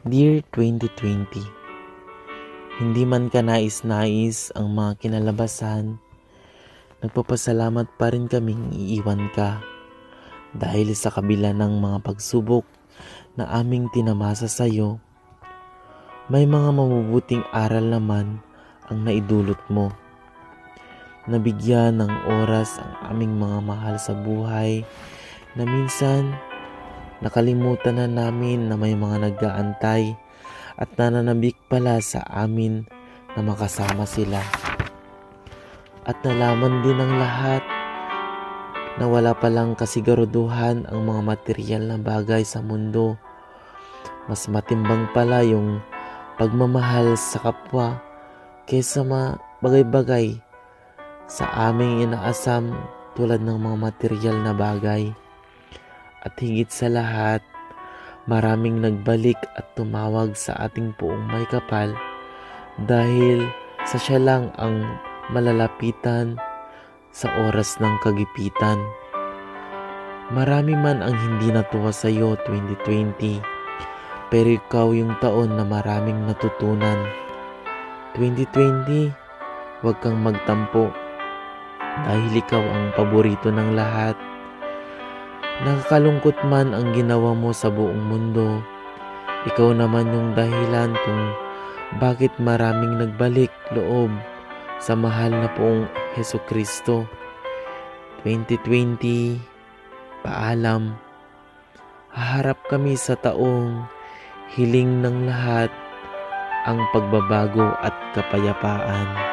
Dear 2020, hindi man kanais-nais ang mga kinalabasan, nagpapasalamat pa rin kaming iiwan ka dahil sa kabila ng mga pagsubok na aming tinamasa sa iyo, may mga mabubuting aral naman ang naidulot mo. Nabigyan ng oras ang aming mga mahal sa buhay na minsan nakalimutan na namin na may mga nag-aantay at nananabik pala sa amin na makasama sila. At nalaman din ng lahat na wala palang kasiguraduhan ang mga material na bagay sa mundo. Mas matimbang pala yung pagmamahal sa kapwa kaysa mga bagay-bagay sa aming inaasam tulad ng mga material na bagay. At higit sa lahat, maraming nagbalik at tumawag sa ating poong may kapal dahil sa siya lang ang malalapitan sa oras ng kagipitan. Marami man ang hindi natuwa sa iyo 2020, pero ikaw yung taon na maraming natutunan. 2020, huwag kang magtampo dahil ikaw ang paborito ng lahat. Nakakalungkot man ang ginawa mo sa buong mundo, ikaw naman yung dahilan kung bakit maraming nagbalik loob sa mahal na poong Hesukristo. 2020, paalam. Haharap kami sa taong hiling ng lahat ang pagbabago at kapayapaan.